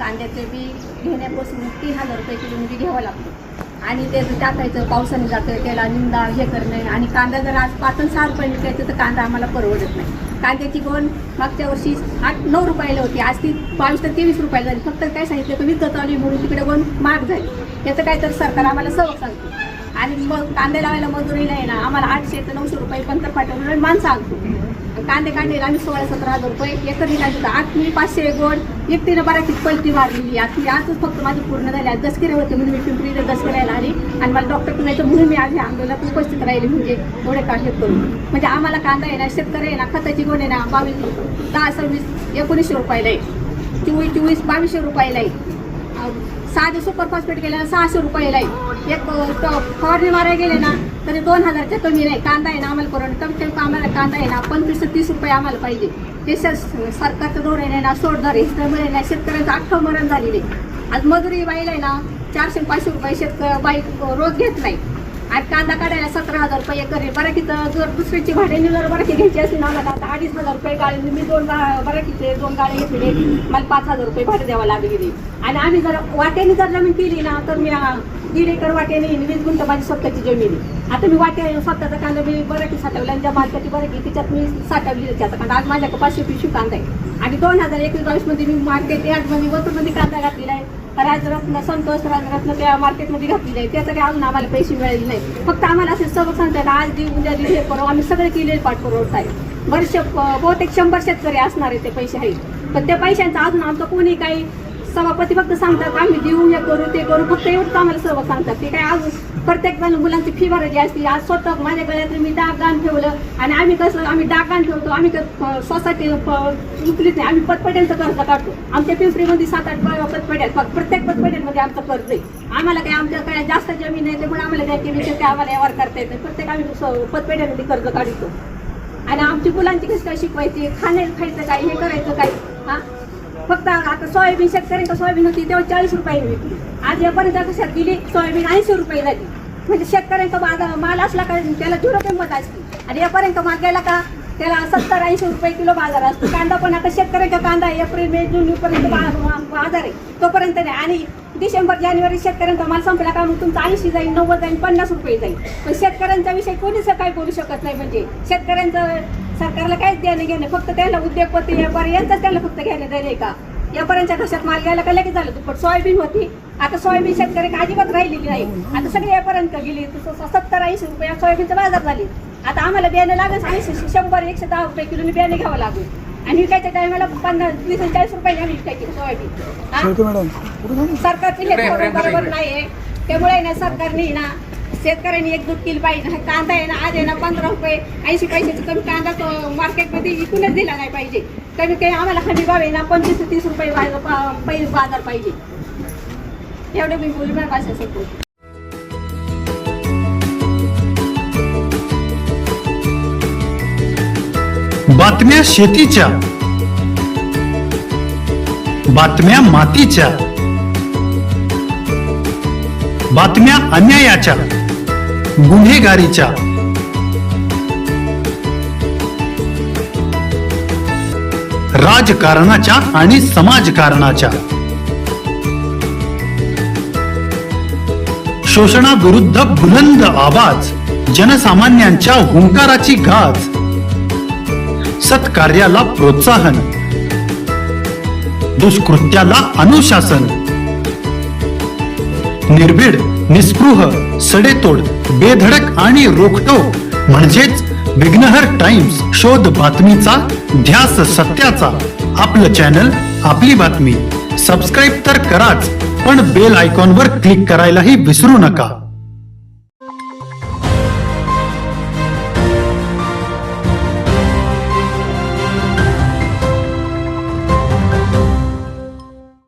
कांद्याचे बी घेण्यापासून 3000 रुपये किलो बी घ्यावं लागतं आणि ते टाकायचं, पावसाने जातं, त्याला निंदा हे करणं आणि कांदा जर आज 5 आणि 6 रुपये विकायचं तर कांदा आम्हाला परवडत नाही. कांद्याची गोण मागच्या वर्षी 8-9 रुपयाला होती, आज ती 22 ते 23 रुपयाला झाली. फक्त काय सांगितलं तर विकत आली म्हणून तिकडे गोण महाग झाली. याचं काय तर सरकार आम्हाला सबक सांगतो. आणि मग कांदे लावायला मजुरीला आहे ना आम्हाला 800 ते 900 रुपये पंतर पाठवून माणसं आणतो. कांदे काढलेला आम्ही 16-17 हजार रुपये एकरी लागतो. आज मी 500 गोण एकटीनं बऱ्याच पलटी मारलेली. आजच फक्त माझी पूर्ण झाली. आज दसकिरे होते म्हणून मी पिंपरीला दसकिरायला आली आणि मला डॉक्टरकडे जायचं म्हणून मी आज आंदोलनात उपस्थित राहिली. म्हणजे एवढे काळजी करून म्हणजे आम्हाला कांदा आहे ना, शेतकरी आहे ना, खताची गोण आहे ना 22, 10, 26, 1900 रुपयाला आहे, 24, 2200 रुपयाला आहे. साधे सुपर फॉस्फेट गेले ना 600 रुपयाला आहे. एक फवारणी मारायला गेले ना तरी 2000च्या कमी नाही. कांदा आहे ना आम्हाला कमी आम्हाला कांदा आहे ना 25 ते 30 रुपये आम्हाला पाहिजे. ते सरकारचं धोरण आहे ना सोडदार आहे. त्यामुळे ना शेतकऱ्यांचं अख्खं मरण झालेलं आहे. आज मजुरी बाईला आहे ना 400-500 रुपये शेतकरी बाई रोज घेत नाही. आज कांदा काढायला 17,000 रुपये एकरी. बराकीचं जर दुसऱ्याची भाड्याने जर बराकी घ्यायची असली ना मला आता 2,500 रुपये गाडी. मी 2 बराकीचे 2 गाडी घेतले, मला 5,000 रुपये भाडे द्यावं लागले. आणि आम्ही जर वाट्याने जर जमीन केली ना तर मी 1.5 एकर वाट्याने 20 गुंठ माझी स्वतःची जमीन आहे. आता मी वाट्या स्वतःचा कांदा मी बराकी साठवला आणि ज्या मार्केटची बराकी त्याच्यात मी साठवली त्याचा कांदा. आज माझ्याकडे 500 पिशवी कांदा आहे आणि 2021-22 मध्ये मी मार्केट यार्डमध्ये वस्तूमध्ये कांदा घातलेला आहे. राजरत्न संतोष राजरत्न त्या मार्केटमध्ये घातलेलं आहे. त्याचं काही अजून आम्हाला पैसे मिळाले नाही. फक्त आम्हाला असे सबक सांगतात आज जी उद्या जी हे करू. आम्ही सगळे केलेले पाठपुरवठा आहे. वर्ष बहुतेक 100 शेतकरी असणार आहे ते पैसे आहेत. पण त्या पैशांचा अजून आमचं कोणी काही सभापती फक्त सांगतात आम्ही देऊ हे करू ते करू. फक्त एवढंच आम्हाला सबक सांगतात. ते काय आज प्रत्येक जण मुलांची फी भरायची असते. आज स्वतः माझ्या गळ्यात मी डाकगान ठेवलं आणि आम्ही कसं आम्ही डाकगान ठेवतो. आम्ही सोसायटी उचलीत नाही. आम्ही पतपेढ्यांचं कर्ज काढतो. आमच्या पिंपरीमध्ये 7-8 पतपेढ्या प्रत्येक पतपेढ्यांमध्ये आमचं कर्ज आहे. आम्हाला काय आमच्याकडे जास्त जमीन आहे त्यामुळे आम्हाला बँकेविषयी काय आम्हाला व्यवहार करता येतं. प्रत्येक आम्ही पतपेढ्यांमध्ये कर्ज काढतो. आणि आमची मुलांची कसं काय शिकवायची, खायचं काय, हे करायचं काय. हां फक्त आता सोयाबीन शेतकऱ्यांना सोयाबीन होती तेव्हा 40 रुपये विकली. आज यापर्यंत कशात गेली सोयाबीन 80 रुपये झाली. म्हणजे शेतकऱ्यांचा बाजार माल असला का त्याला 0 किंमत असते आणि यापर्यंत माल गेला का त्याला 70-80 रुपये किलो बाजार असतो. कांदा पण आता शेतकऱ्यांचा कांदा एप्रिल मे जून पर्यंत बाजार आहे तोपर्यंत नाही. आणि डिसेंबर जानेवारी शेतकऱ्यांचा माल संपला का मग तुमचा 80 जाईल, 90 जाईल, 50 रुपये जाईल. पण शेतकऱ्यांचा विषय कोणीच काही बोलू शकत नाही. म्हणजे शेतकऱ्यांचं सरकारला काहीच देणं घेणं. फक्त त्याला उद्योगपती व्यापारी यांचाच त्याला फक्त घेणं देणे का. यापर्यंतच्या कशात माल घ्यायला का लगेच झालं. पण सोयाबीन होती आता सोयाबीन शेतकरी अजिबात राहिलेली नाही. आता सगळे यापर्यंत गेली 70-80 रुपये सोयाबीनचा बाजार झाली. आता आम्हाला बियाणे लागेल 100-110 रुपये किलोने बियाणे घ्यावं लागेल आणि विकायच्या टायमाला 50-40 रुपये आम्ही विकायची सोयाबीन. सरकारची हे बरोबर नाही. त्यामुळे ना सरकारने ना शेतकऱ्यांनी एकजूट केली पाहिजे. कांदा आहे ना आज आहे ना 15 रुपये 80 पैशाचा कमी कांदा मार्केटमध्ये विकूनच दिला नाही पाहिजे. कमी काही आम्हाला हमी भाव आहे ना 25 ते 30 रुपये बाजार पाहिजे. एवढे मी बोलू माझ्या भाषा सांगतो. बातम्या शेतीच्या, बातम्या मातीच्या, बातम्या अन्यायाच्या, गुन्हेगारीच्या, राजकारणाच्या आणि समाजकारणाच्या, शोषणाविरुद्ध बुलंद आवाज, जनसामान्यांच्या हुंकाराची गाज, सत्कार्याला प्रोत्साहन, दुष्कृत्याला अनुशासन, निर्भीड, निस्पृह, सडेतोड, बेधडक आणि रोखटोक म्हणजेच विघ्नहर टाइम्स. शोध बातमीचा, ध्यास सत्याचा. आपलं चॅनल, आपली बातमी. सबस्क्राईब तर कराच पण बेल आयकॉनवर क्लिक करायलाही विसरू नका.